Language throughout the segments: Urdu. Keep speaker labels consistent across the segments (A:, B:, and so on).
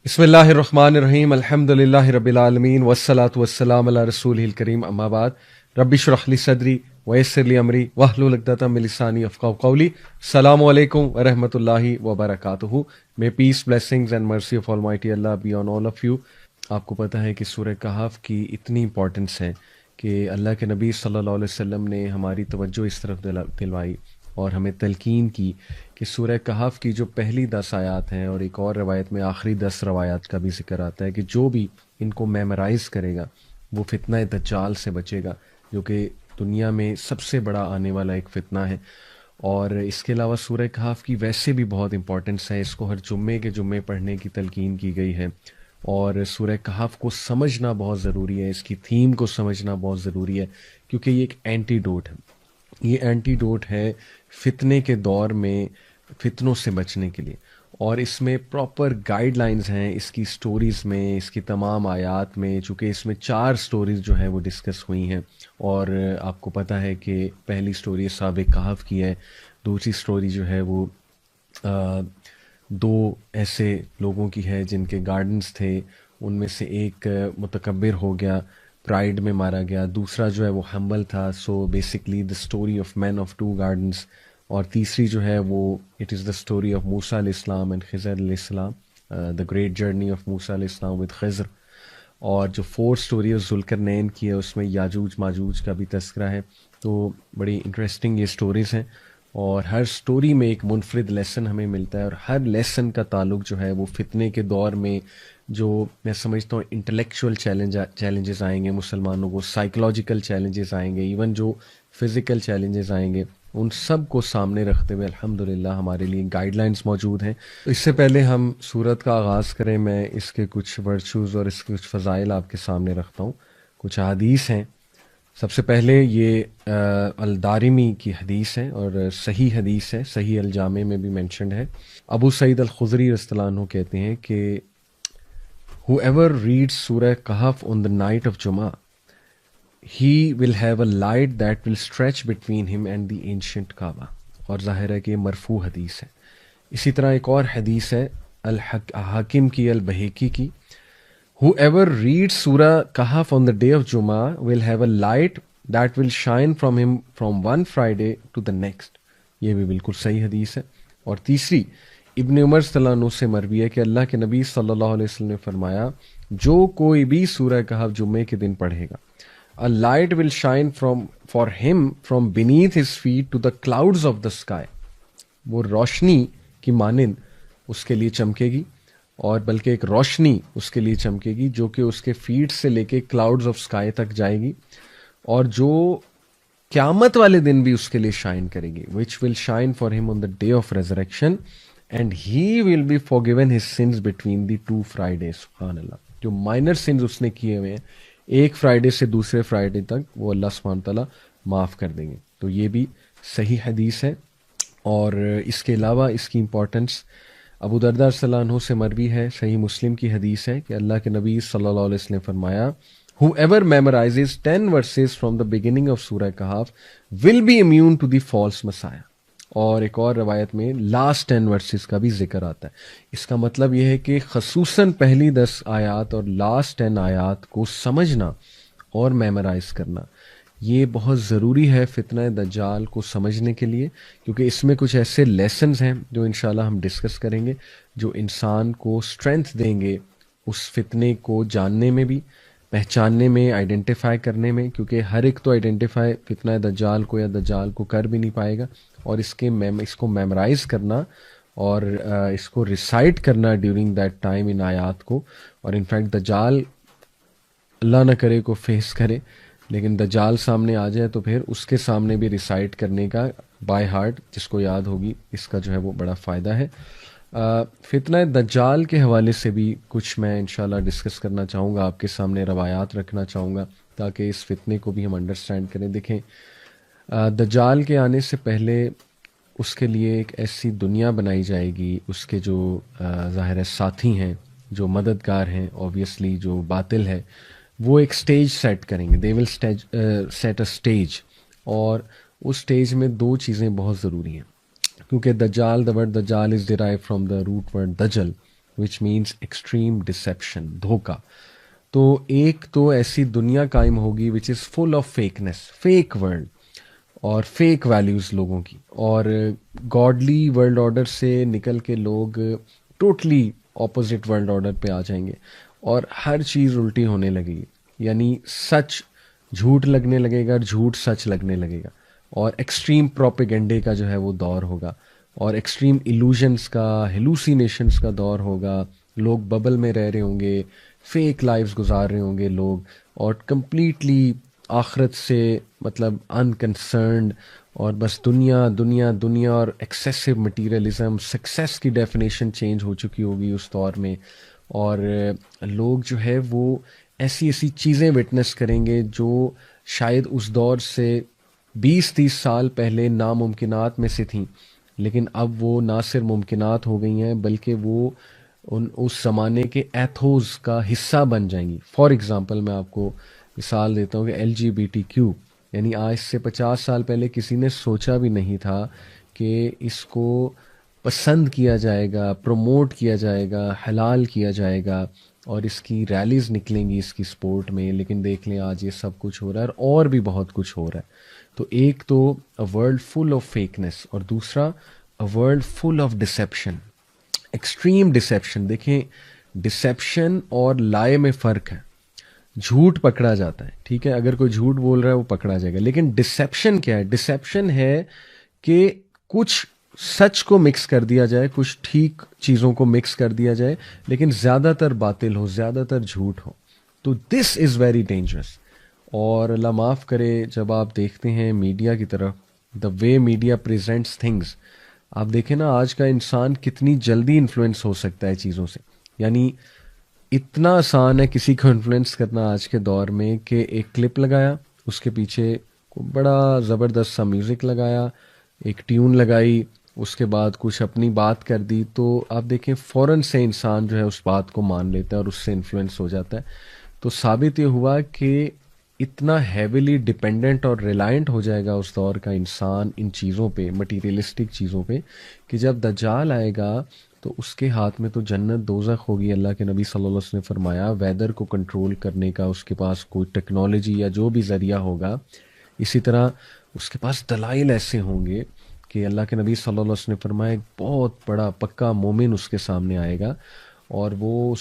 A: بسم اللہ الرحمن الرحیم الحمد للہ رب العالمین والصلاة والسلام علی رسولہ الکریم اما بعد رب اشرح لی صدری ویسر لی امری واحلل عقدۃ من لسانی یفقہوا قولی. السلام علیکم ورحمۃ اللہ وبرکاتہ. May peace, blessings and mercy of Almighty Allah be on all of you. آپ کو پتہ ہے کہ سورہ کہف کی اتنی امپورٹنس ہے کہ اللہ کے نبی صلی اللہ علیہ وسلم نے ہماری توجہ اس طرف دلوائی اور ہمیں تلقین کی کہ سورہ کہف کی جو پہلی 10 آیات ہیں اور ایک اور روایت میں آخری 10 روایات کا بھی ذکر آتا ہے کہ جو بھی ان کو میمورائز کرے گا وہ فتنہ دجال سے بچے گا، جو کہ دنیا میں سب سے بڑا آنے والا ایک فتنہ ہے. اور اس کے علاوہ سورہ کہف کی ویسے بھی بہت امپورٹنس ہے، اس کو ہر جمعے کے جمعے پڑھنے کی تلقین کی گئی ہے. اور سورہ کہف کو سمجھنا بہت ضروری ہے، اس کی تھیم کو سمجھنا بہت ضروری ہے، کیونکہ یہ ایک اینٹی ڈوٹ ہے. یہ اینٹی ڈوٹ ہے فتنے کے دور میں فتنوں سے بچنے کے لیے، اور اس میں پراپر گائیڈ لائنز ہیں اس کی سٹوریز میں، اس کی تمام آیات میں. چونکہ اس میں 4 سٹوریز جو ہے وہ ڈسکس ہوئی ہیں، اور آپ کو پتہ ہے کہ پہلی سٹوری اصحاب کہف کی ہے، دوسری سٹوری جو ہے وہ 2 ایسے لوگوں کی ہے جن کے گارڈنز تھے، ان میں سے ایک متکبر ہو گیا، پرائڈ میں مارا گیا، دوسرا جو ہے وہ ہمبل تھا. So basically the story of man of 2 gardens. اور تیسری جو ہے وہ it is the story of Musa علیہ السلام اینڈ خضر علیہ السلام، the great journey of Musa علیہ السلام ود خضر. اور جو 4 سٹوری ہے ذوالقرنین کی ہے، اس میں یاجوج ماجوج کا بھی تذکرہ ہے. تو بڑی انٹرسٹنگ یہ سٹوریز ہیں، اور ہر سٹوری میں ایک منفرد لیسن ہمیں ملتا ہے، اور ہر لیسن کا تعلق جو ہے وہ فتنے کے دور میں جو میں سمجھتا ہوں انٹلیکچوئل چیلنجز آئیں گے مسلمانوں کو، سائیکولوجیکل چیلنجز آئیں گے، ایون جو فزیکل چیلنجز آئیں گے، ان سب کو سامنے رکھتے ہوئے الحمدللہ ہمارے لیے گائیڈ لائنز موجود ہیں. تو اس سے پہلے ہم سورت کا آغاز کریں، میں اس کے کچھ ورچوز اور اس کے کچھ فضائل آپ کے سامنے رکھتا ہوں. کچھ احادیث ہیں. سب سے پہلے یہ الدارمی کی حدیث ہے اور صحیح حدیث ہے، صحیح الجامع میں بھی مینشنڈ ہے. ابو سعید الخدری رضی اللہ عنہ کہتے ہیں کہ whoever reads Surah Kahf on the night of Jummah, he will have a light that will stretch between him and the ancient Kaaba. اور ظاہر ہے کہ یہ مرفوع حدیث ہے. اسی طرح ایک اور حدیث ہے حاکم کی البہیقی کی، whoever reads Surah Kahf on the day of Jummah will have a light that will shine from him from one Friday to the next. یہ بھی بالکل صحیح حدیث ہے. اور تیسری ابن عمر صلی اللہ عنہ سے مروی ہے کہ اللہ کے نبی صلی اللہ علیہ وسلم نے فرمایا، جو کوئی بھی سورہ کہف جمعے کے دن پڑھے گا، a light will shine for him from beneath his feet to the clouds of the sky. وہ روشنی کی مانند اس کے لیے چمکے گی، اور بلکہ ایک روشنی اس کے لیے چمکے گی جو کہ اس کے فیٹ سے لے کے کلاؤڈز آف سکائی تک جائے گی، اور جو قیامت والے دن بھی اس کے لیے شائن کرے گی. which will shine for him on the day of resurrection and he will be forgiven his sins between the 2 Fridays. سبحان اللہ. جو مائنر سنز اس نے کیے ہوئے ہیں ایک فرائیڈے سے دوسرے فرائیڈے تک، وہ اللہ سبحانہ تعالیٰ معاف کر دیں گے. تو یہ بھی صحیح حدیث ہے. اور اس کے علاوہ اس کی امپورٹنس ابو درداء صلی اللہ عنہ سے مروی ہے، صحیح مسلم کی حدیث ہے کہ اللہ کے نبی صلی اللہ علیہ وسلم نے فرمایا، whoever memorizes 10 verses from the beginning of Surah Kahf will be immune to the false messiah. اور ایک اور روایت میں لاسٹ 10 ورسز کا بھی ذکر آتا ہے. اس کا مطلب یہ ہے کہ خصوصاً پہلی 10 آیات اور لاسٹ 10 آیات کو سمجھنا اور میمورائز کرنا یہ بہت ضروری ہے فتنہ دجال کو سمجھنے کے لیے، کیونکہ اس میں کچھ ایسے لیسنز ہیں جو انشاءاللہ ہم ڈسکس کریں گے جو انسان کو اسٹرینتھ دیں گے اس فتنے کو جاننے میں بھی، پہچاننے میں، آئیڈینٹیفائی کرنے میں. کیونکہ ہر ایک تو آئیڈینٹیفائی فتنہ دجال کو یا دجال کو کر بھی نہیں پائے گا، اور اس کو میمورائز کرنا اور اس کو ریسائٹ کرنا ڈیورنگ دیٹ ٹائم ان آیات کو. اور انفیکٹ دجال اللہ نہ کرے کو فیس کرے، لیکن دجال سامنے آ جائے تو پھر اس کے سامنے بھی ریسائٹ کرنے کا بائی ہارٹ جس کو یاد ہوگی، اس کا جو ہے وہ بڑا فائدہ ہے. فتنہ دجال کے حوالے سے بھی کچھ میں انشاءاللہ ڈسکس کرنا چاہوں گا، آپ کے سامنے روایات رکھنا چاہوں گا تاکہ اس فتنے کو بھی ہم انڈرسٹینڈ کریں. دیکھیں، دجال کے آنے سے پہلے اس کے لیے ایک ایسی دنیا بنائی جائے گی، اس کے جو ظاہر ساتھی ہیں، جو مددگار ہیں، اوبویسلی جو باطل ہے، وہ ایک سٹیج سیٹ کریں گے. دے ول سیٹ اے سٹیج، اور اس سٹیج میں 2 چیزیں بہت ضروری ہیں. کیونکہ دجال، دا ورڈ دجال is derive from the root word دجل، which means extreme deception, دھوکا. تو ایک تو ایسی دنیا قائم ہوگی which is full of fakeness, fake world اور فیک ویلیوز لوگوں کی, اور گاڈلی ورلڈ آرڈر سے نکل کے لوگ ٹوٹلی اپوزٹ ورلڈ آرڈر پہ آ جائیں گے, اور ہر چیز الٹی ہونے لگے گی. یعنی سچ جھوٹ لگنے لگے گا اور جھوٹ سچ لگنے لگے گا, اور ایکسٹریم پروپیگنڈے کا جو ہے وہ دور ہوگا, اور ایکسٹریم ایلوژنس کا, ہیلوسینیشنس کا دور ہوگا. لوگ ببل میں رہ رہے ہوں گے, فیک لائفز گزار رہے ہوں گے لوگ, اور کمپلیٹلی آخرت سے مطلب انکنسرنڈ, اور بس دنیا دنیا دنیا, اور ایکسیسو مٹیریلزم, سکسیس کی ڈیفینیشن چینج ہو چکی ہوگی اس دور میں. اور لوگ جو ہے وہ ایسی ایسی چیزیں وٹنس کریں گے جو شاید اس دور سے 20-30 سال پہلے ناممکنات میں سے تھیں, لیکن اب وہ نہ صرف ممکنات ہو گئی ہیں بلکہ وہ اس زمانے کے ایتھوز کا حصہ بن جائیں گی. فار ایگزامپل میں آپ کو مثال دیتا ہوں کہ LGBTQ, یعنی آج سے 50 سال پہلے کسی نے سوچا بھی نہیں تھا کہ اس کو پسند کیا جائے گا, پروموٹ کیا جائے گا, حلال کیا جائے گا, اور اس کی ریلیز نکلیں گی اس کی سپورٹ میں. لیکن دیکھ لیں آج یہ سب کچھ ہو رہا ہے, اور بھی بہت کچھ ہو رہا ہے. تو ایک تو اے ورلڈ فل آف فیکنس, اور دوسرا a world full of deception, extreme deception. دیکھیں ڈسیپشن اور لائے میں فرق ہے. جھوٹ پکڑا جاتا ہے, ٹھیک ہے, اگر کوئی جھوٹ بول رہا ہے وہ پکڑا جائے گا. لیکن ڈسیپشن کیا ہے؟ ڈسیپشن ہے کہ کچھ سچ کو مکس کر دیا جائے, کچھ ٹھیک چیزوں کو مکس کر دیا جائے, لیکن زیادہ تر باطل ہو, زیادہ تر جھوٹ ہو. تو دس از ویری ڈینجرس. اور اللہ معاف کرے, جب آپ دیکھتے ہیں میڈیا کی طرف, دا وے میڈیا پریزنٹس تھنگس, آپ دیکھیں نا آج کا انسان کتنی جلدی انفلوئنس ہو سکتا ہے چیزوں سے. یعنی اتنا آسان ہے کسی کو انفلوئنس کرنا آج کے دور میں کہ ایک کلپ لگایا, اس کے پیچھے بڑا زبردست سا میوزک لگایا, ایک ٹیون لگائی, اس کے بعد کچھ اپنی بات کر دی, تو آپ دیکھیں فوراً سے انسان جو ہے اس بات کو مان لیتا ہے اور اس سے انفلوئنس ہو جاتا ہے. تو ثابت یہ ہوا کہ اتنا ہیویلی ڈپینڈنٹ اور ریلائنٹ ہو جائے گا اس دور کا انسان ان چیزوں پہ, مٹیریلسٹک چیزوں پہ, کہ جب دجال آئے گا تو اس کے ہاتھ میں تو جنت دوزخ ہوگی. اللہ کے نبی صلی اللہ علیہ وسلم نے فرمایا ویدر کو کنٹرول کرنے کا اس کے پاس کوئی ٹیکنالوجی یا جو بھی ذریعہ ہوگا, اسی طرح اس کے پاس دلائل ایسے ہوں گے کہ اللہ کے نبی صلی اللہ علیہ وسلم نے فرمایا ایک بہت بڑا پکا مومن اس کے سامنے آئے گا, اور وہ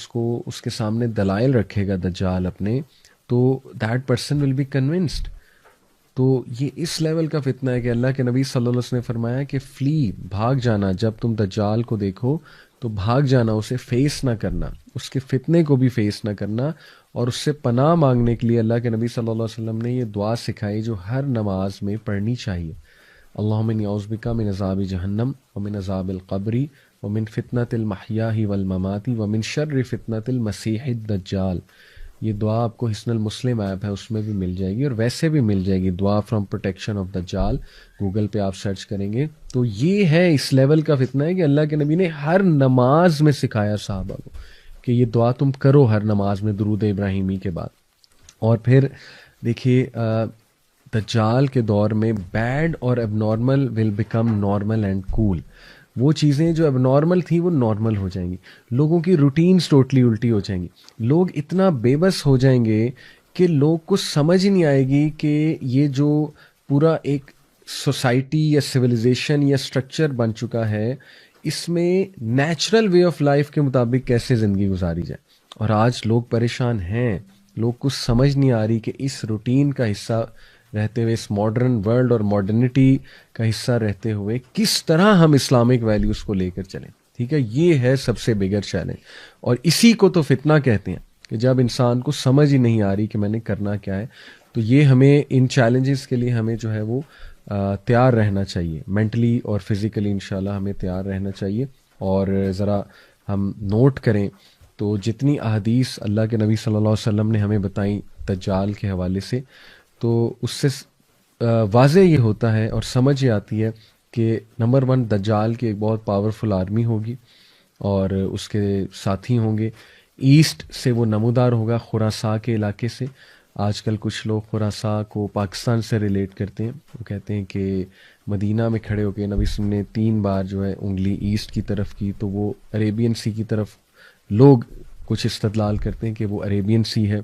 A: اس کے سامنے دلائل رکھے گا دجال اپنے, تو that person will be convinced. تو یہ اس لیول کا فتنہ ہے کہ اللہ کے نبی صلی اللہ علیہ وسلم نے فرمایا کہ فلی, بھاگ جانا, جب تم دجال کو دیکھو تو بھاگ جانا, اسے فیس نہ کرنا, اس کے فتنے کو بھی فیس نہ کرنا. اور اس سے پناہ مانگنے کے لیے اللہ کے نبی صلی اللہ علیہ وسلم نے یہ دعا سکھائی جو ہر نماز میں پڑھنی چاہیے. اللہم انی اعوذ بک من عذاب جہنم ومن عذاب القبر ومن فتنۃ المحیاء والممات ومن شر فتنۃ المسیح الدجال. یہ دعا آپ کو حسن المسلم ایپ ہے اس میں بھی مل جائے گی, اور ویسے بھی مل جائے گی, دعا فرام پروٹیکشن آف دجال, گوگل پہ آپ سرچ کریں گے. تو یہ ہے اس لیول کا فتنہ ہے کہ اللہ کے نبی نے ہر نماز میں سکھایا صحابہ کو کہ یہ دعا تم کرو ہر نماز میں درود ابراہیمی کے بعد. اور پھر دیکھیے دجال کے دور میں بیڈ اور اب normal will become normal and cool. وہ چیزیں جو اب نارمل تھیں وہ نارمل ہو جائیں گی, لوگوں کی روٹینز ٹوٹلی الٹی ہو جائیں گی, لوگ اتنا بے بس ہو جائیں گے کہ لوگ کو سمجھ ہی نہیں آئے گی کہ یہ جو پورا ایک سوسائٹی یا سویلائزیشن یا اسٹرکچر بن چکا ہے اس میں نیچرل وے آف لائف کے مطابق کیسے زندگی گزاری جائے. اور آج لوگ پریشان ہیں, لوگ کو سمجھ نہیں آ رہی کہ اس روٹین کا حصہ رہتے ہوئے, اس ماڈرن ورلڈ اور ماڈرنٹی کا حصہ رہتے ہوئے کس طرح ہم اسلامک ویلیوز کو لے کر چلیں. ٹھیک ہے, یہ ہے سب سے بگر چیلنج, اور اسی کو تو فتنہ کہتے ہیں کہ جب انسان کو سمجھ ہی نہیں آ رہی کہ میں نے کرنا کیا ہے. تو یہ ہمیں ان چیلنجز کے لیے ہمیں جو ہے وہ تیار رہنا چاہیے, مینٹلی اور فزیکلی انشاءاللہ ہمیں تیار رہنا چاہیے. اور ذرا ہم نوٹ کریں تو جتنی احادیث اللہ کے نبی صلی اللہ علیہ وسلم نے ہمیں بتائیں دجال کے حوالے سے, تو اس سے واضح یہ ہوتا ہے اور سمجھ یہ آتی ہے کہ نمبر 1 دجال کی ایک بہت پاورفل آرمی ہوگی اور اس کے ساتھی ہوں گے. ایسٹ سے وہ نمودار ہوگا, خراساں کے علاقے سے. آج کل کچھ لوگ خراساں کو پاکستان سے ریلیٹ کرتے ہیں, وہ کہتے ہیں کہ مدینہ میں کھڑے ہو کے نبی صلی اللہ علیہ وسلم نے 3 بار جو ہے انگلی ایسٹ کی طرف کی تو وہ عریبین سی کی طرف لوگ کچھ استدلال کرتے ہیں کہ وہ عریبین سی ہے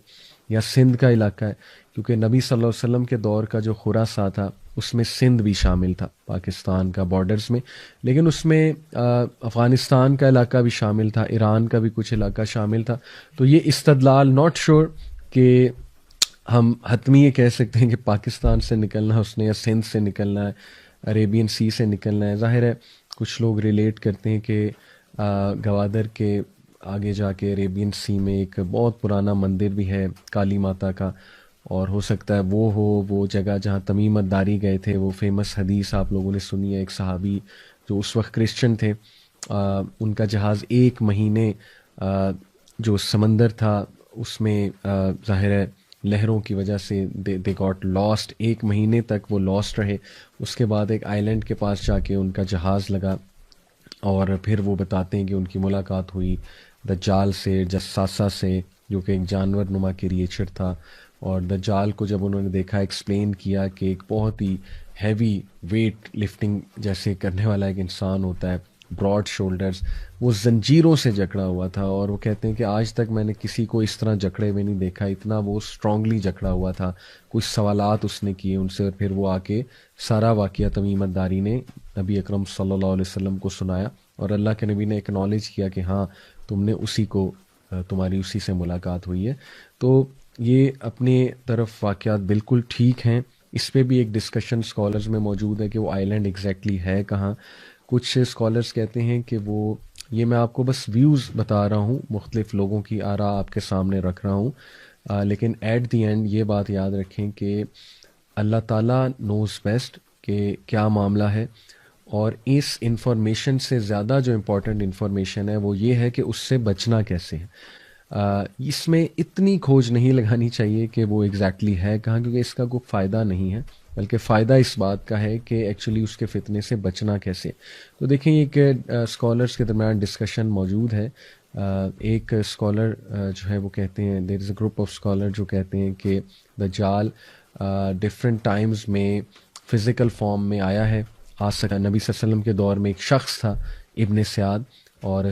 A: یا سندھ کا علاقہ ہے، کیونکہ نبی صلی اللہ علیہ وسلم کے دور کا جو خراساں تھا اس میں سندھ بھی شامل تھا پاکستان کا بارڈرز میں، لیکن اس میں افغانستان کا علاقہ بھی شامل تھا، ایران کا بھی کچھ علاقہ شامل تھا. تو یہ استدلال ناٹ شور کہ ہم حتمی یہ کہہ سکتے ہیں کہ پاکستان سے نکلنا ہے اس نے یا سندھ سے نکلنا ہے، عریبین سی سے نکلنا ہے. ظاہر ہے کچھ لوگ ریلیٹ کرتے ہیں کہ گوادر کے آگے جا کے عریبین سی میں ایک بہت پرانا مندر بھی ہے کالی ماتا کا، اور ہو سکتا ہے وہ ہو وہ جگہ جہاں تمیم الداری گئے تھے. وہ فیمس حدیث آپ لوگوں نے سنی ہے، ایک صحابی جو اس وقت کرسچن تھے، ان کا جہاز 1 مہینے جو سمندر تھا اس میں ظاہر ہے لہروں کی وجہ سے دے گاٹ لاسٹ، 1 مہینے تک وہ لاسٹ رہے. اس کے بعد ایک آئی لینڈ کے پاس جا کے ان کا جہاز لگا، اور پھر وہ بتاتے ہیں کہ ان کی ملاقات ہوئی دجال سے، جساسہ سے، جو کہ ایک جانور نما کریچر تھا. اور دجال کو جب انہوں نے دیکھا، ایکسپلین کیا کہ ایک بہت ہی ہیوی ویٹ لفٹنگ جیسے کرنے والا ایک انسان ہوتا ہے، براڈ شولڈرز، وہ زنجیروں سے جکڑا ہوا تھا. اور وہ کہتے ہیں کہ آج تک میں نے کسی کو اس طرح جکڑے ہوئے نہیں دیکھا، اتنا وہ اسٹرانگلی جکڑا ہوا تھا. کچھ سوالات اس نے کیے ان سے، اور پھر وہ آ کے سارا واقعہ تمیم الداری نے نبی اکرم صلی اللہ علیہ وسلم کو سنایا، اور اللہ کے نبی نے اکنالج کیا کہ ہاں تم نے اسی کو، تمہاری اسی سے ملاقات ہوئی ہے. تو یہ اپنے طرف واقعات بالکل ٹھیک ہیں. اس پہ بھی ایک ڈسکشن سکالرز میں موجود ہے کہ وہ آئی لینڈ ایگزیکٹلی ہے کہاں. کچھ سکالرز کہتے ہیں کہ وہ، یہ میں آپ کو بس ویوز بتا رہا ہوں، مختلف لوگوں کی آراء آپ کے سامنے رکھ رہا ہوں، لیکن ایٹ دی اینڈ یہ بات یاد رکھیں کہ اللہ تعالیٰ نوز بیسٹ کہ کیا معاملہ ہے. اور اس انفارمیشن سے زیادہ جو امپورٹنٹ انفارمیشن ہے وہ یہ ہے کہ اس سے بچنا کیسے ہے. اس میں اتنی کھوج نہیں لگانی چاہیے کہ وہ ایگزیکٹلی ہے کہاں، کیونکہ اس کا کوئی فائدہ نہیں ہے، بلکہ فائدہ اس بات کا ہے کہ ایکچولی اس کے فتنے سے بچنا کیسے. تو دیکھیں ایک اسکالرس کے درمیان ڈسکشن موجود ہے. ایک اسکالر جو ہے وہ کہتے ہیں، دیر از اے گروپ آف اسکالر جو کہتے ہیں کہ دجال ڈفرینٹ ٹائمز میں فزیکل فارم میں آیا ہے. آ سکتا نبی صلی اللہ علیہ وسلم کے دور میں ایک شخص تھا ابن سیاد، اور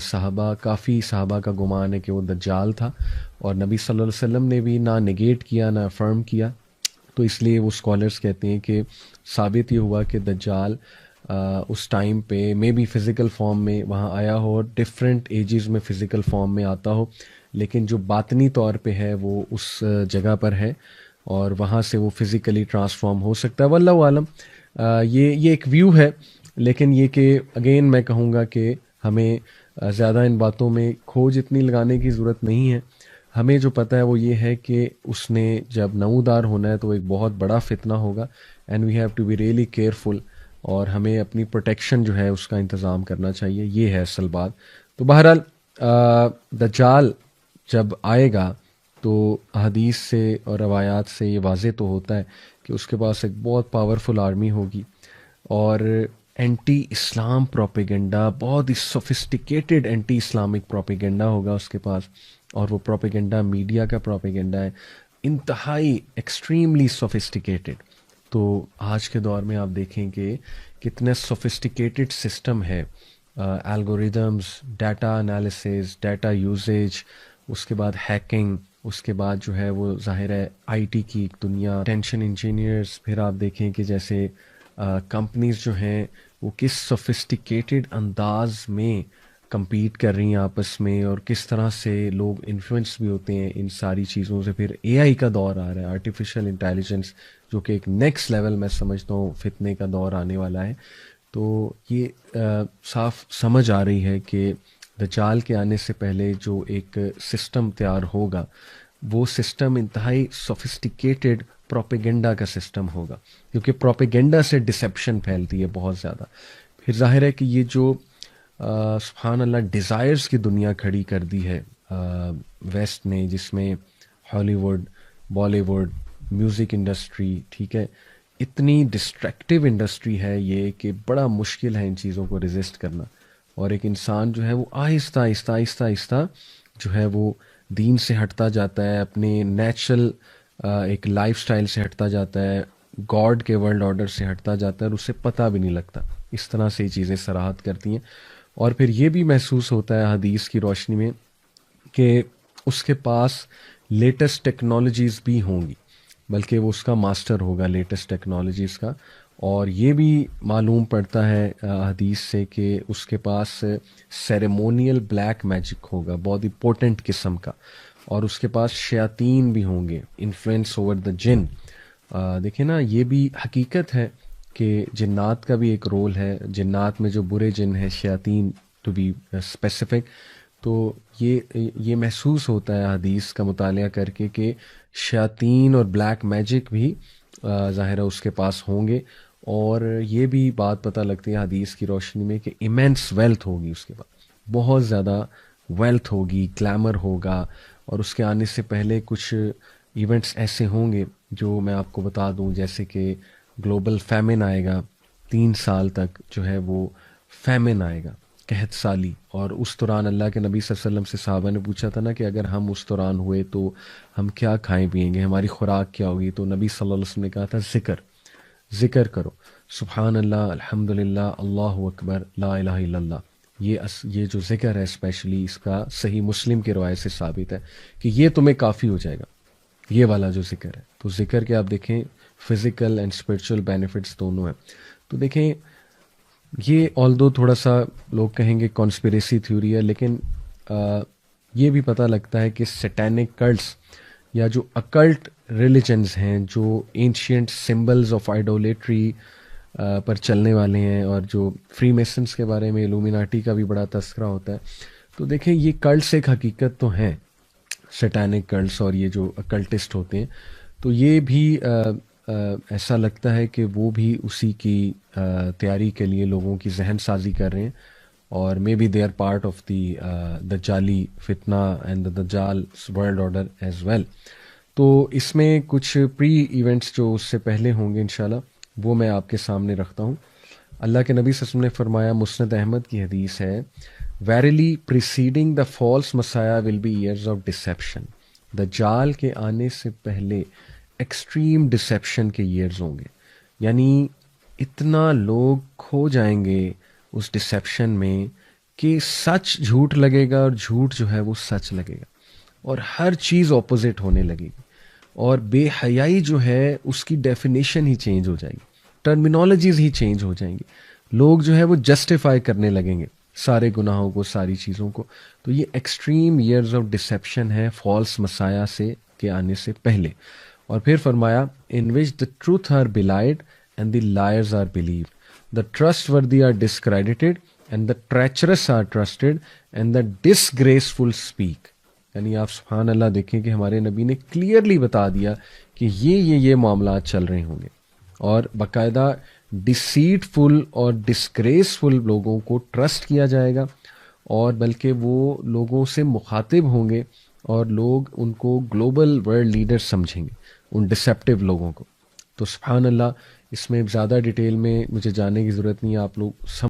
A: کافی صحابہ کا گمان ہے کہ وہ دجال تھا، اور نبی صلی اللہ علیہ وسلم نے بھی نہ نگیٹ کیا نہ افرم کیا. تو اس لیے وہ اسکالرس کہتے ہیں کہ ثابت یہ ہوا کہ دجال اس ٹائم پہ مے بی فزیکل فارم میں وہاں آیا ہو، اور ڈفرینٹ ایجز میں فزیکل فارم میں آتا ہو، لیکن جو باطنی طور پہ ہے وہ اس جگہ پر ہے، اور وہاں سے وہ فزیکلی ٹرانسفارم ہو سکتا ہے. واللہ عالم. یہ ایک ویو ہے، لیکن یہ کہ اگین میں کہوں گا کہ ہمیں زیادہ ان باتوں میں کھوج اتنی لگانے کی ضرورت نہیں ہے. ہمیں جو پتہ ہے وہ یہ ہے کہ اس نے جب نمودار ہونا ہے تو ایک بہت بڑا فتنہ ہوگا، and we have to be really careful, اور ہمیں اپنی پروٹیکشن جو ہے اس کا انتظام کرنا چاہیے. یہ ہے اصل بات. تو بہرحال دجال جب آئے گا تو حدیث سے اور روایات سے یہ واضح تو ہوتا ہے کہ اس کے پاس ایک بہت پاورفل آرمی ہوگی، اور اینٹی اسلام پروپیگنڈا، بہت ہی سوفسٹیکیٹڈ اینٹی اسلامک پروپیگنڈا ہوگا اس کے پاس. اور وہ پروپیگنڈا میڈیا کا پروپیگنڈا ہے، انتہائی ایکسٹریملی سوفسٹیکیٹڈ. تو آج کے دور میں آپ دیکھیں کہ کتنے سوفسٹیکیٹڈ سسٹم ہے، algorithms, data analysis, data usage, اس کے بعد ہیکنگ، اس کے بعد جو ہے وہ ظاہر ہے آئی ٹی کی ایک دنیا، ٹینشن انجینئرز. پھر آپ دیکھیں کہ جیسے کمپنیز جو ہیں وہ کس سوفسٹیکیٹڈ انداز میں کمپیٹ کر رہی ہیں آپس میں، اور کس طرح سے لوگ انفلوئنس بھی ہوتے ہیں ان ساری چیزوں سے. پھر اے آئی کا دور آ رہا ہے، آرٹیفیشل انٹیلیجنس، جو کہ ایک نیکسٹ لیول میں سمجھتا ہوں فتنے کا دور آنے والا ہے. تو یہ صاف سمجھ آ رہی ہے کہ دجال کے آنے سے پہلے جو ایک سسٹم تیار ہوگا وہ سسٹم انتہائی سوفسٹیکیٹڈ پروپیگنڈا کا سسٹم ہوگا، کیونکہ پروپیگنڈا سے ڈسیپشن پھیلتی ہے بہت زیادہ. پھر ظاہر ہے کہ یہ جو سبحان اللہ ڈیزائرز کی دنیا کھڑی کر دی ہے ویسٹ نے، جس میں Hollywood, Bollywood, music industry, ٹھیک ہے، اتنی ڈسٹریکٹیو انڈسٹری ہے یہ کہ بڑا مشکل ہے ان چیزوں کو ریزسٹ کرنا. اور ایک انسان جو ہے وہ آہستہ آہستہ آہستہ آہستہ جو ہے وہ دین سے ہٹتا جاتا ہے، اپنے نیچرل ایک لائف سٹائل سے ہٹتا جاتا ہے، گاڈ کے ورلڈ آرڈر سے ہٹتا جاتا ہے، اور اسے پتہ بھی نہیں لگتا. اس طرح سے یہ چیزیں صراحت کرتی ہیں. اور پھر یہ بھی محسوس ہوتا ہے حدیث کی روشنی میں کہ اس کے پاس لیٹسٹ ٹیکنالوجیز بھی ہوں گی، بلکہ وہ اس کا ماسٹر ہوگا لیٹسٹ ٹیکنالوجیز کا. اور یہ بھی معلوم پڑتا ہے حدیث سے کہ اس کے پاس سیریمونیل بلیک میجک ہوگا، بہت ہی پوٹنٹ قسم کا. اور اس کے پاس شیاطین بھی ہوں گے، انفلوئنس اوور دا جن. دیکھیں نا، یہ بھی حقیقت ہے کہ جنات کا بھی ایک رول ہے. جنات میں جو برے جن ہیں، شیاطین ٹو بی اسپیسیفک، تو یہ محسوس ہوتا ہے حدیث کا مطالعہ کر کے کہ شیاطین اور بلیک میجک بھی ظاہر ہے اس کے پاس ہوں گے. اور یہ بھی بات پتہ لگتی ہے حدیث کی روشنی میں کہ ایمینس ویلتھ ہوگی اس کے پاس، بہت زیادہ ویلتھ ہوگی، گلیمر ہوگا. اور اس کے آنے سے پہلے کچھ ایونٹس ایسے ہوں گے جو میں آپ کو بتا دوں، جیسے کہ گلوبل فیمن آئے گا، 3 سال تک جو ہے وہ فیمن آئے گا، قحط سالی. اور اس دوران اللہ کے نبی صلی اللہ علیہ وسلم سے صحابہ نے پوچھا تھا نا کہ اگر ہم اس دوران ہوئے تو ہم کیا کھائیں پیئیں گے، ہماری خوراک کیا ہوگی؟ تو نبی صلی اللہ علیہ وسلم نے کہا تھا ذکر کرو، سبحان اللہ، الحمد للہ، اللہ اکبر، لا الہ الا اللہ. یہ جو ذکر ہے اسپیشلی، اس کا صحیح مسلم کی روایت سے ثابت ہے کہ یہ تمہیں کافی ہو جائے گا، یہ والا جو ذکر ہے. تو ذکر کے آپ دیکھیں فزیکل اینڈ اسپرچل بینیفٹس دونوں ہیں. تو دیکھیں یہ آلدو تھوڑا سا لوگ کہیں گے کانسپریسی تھیوری ہے، لیکن یہ بھی پتہ لگتا ہے کہ سیٹینک کلٹس یا جو اکلٹ ریلیجنز ہیں، جو اینشینٹ سمبلز آف آئیڈولیٹری پر چلنے والے ہیں، اور جو فری میسنس کے بارے میں الومیناٹی کا بھی بڑا تذکرہ ہوتا ہے. تو دیکھیں یہ کلٹس ایک حقیقت تو ہیں، سیٹینک کلٹس اور یہ جو اکلٹسٹ ہوتے ہیں. تو یہ بھی ایسا لگتا ہے کہ وہ بھی اسی کی تیاری کے لیے لوگوں کی ذہن سازی کر رہے ہیں، اور may be they are part of the دجالی فتنہ اینڈ دا دجال ورلڈ آرڈر ایز ویل. تو اس میں کچھ پری ایونٹس جو اس سے پہلے ہوں گے انشاءاللہ وہ میں آپ کے سامنے رکھتا ہوں. اللہ کے نبی صلی اللہ علیہ وسلم نے فرمایا، مسند احمد کی حدیث ہے، verily preceding the false messiah will be years of deception. دجال کے آنے سے پہلے ایکسٹریم ڈسیپشن کے ایئرز ہوں گے، یعنی اتنا لوگ کھو جائیں گے اس ڈسیپشن میں کہ سچ جھوٹ لگے گا اور جھوٹ جو ہے وہ سچ لگے گا، اور ہر چیز اپوزٹ ہونے لگے گی. اور بے حیائی جو ہے اس کی ڈیفینیشن ہی چینج ہو جائے گی، ٹرمینالوجیز ہی چینج ہو جائیں گی. لوگ جو ہے وہ جسٹیفائی کرنے لگیں گے سارے گناہوں کو، ساری چیزوں کو. تو یہ ایکسٹریم ایئرز آف ڈسیپشن ہے فالس مسایا سے کے آنے سے پہلے. اور پھر فرمایا، in which the truth are blind and the liars are believed, the trustworthy are discredited and the treacherous are trusted and the disgraceful speak. یعنی آپ سبحان اللہ دیکھیں کہ ہمارے نبی نے کلیئرلی بتا دیا کہ یہ معاملات چل رہے ہوں گے، اور باقاعدہ ڈسیٹفل اور ڈسگریسفل لوگوں کو ٹرسٹ کیا جائے گا، اور بلکہ وہ لوگوں سے مخاطب ہوں گے اور لوگ ان کو گلوبل ورلڈ لیڈر سمجھیں گے، ان ڈسیپٹیو لوگوں کو. تو سبحان اللہ، اس میں زیادہ ڈیٹیل میں مجھے جاننے کی ضرورت نہیں ہے، آپ لوگ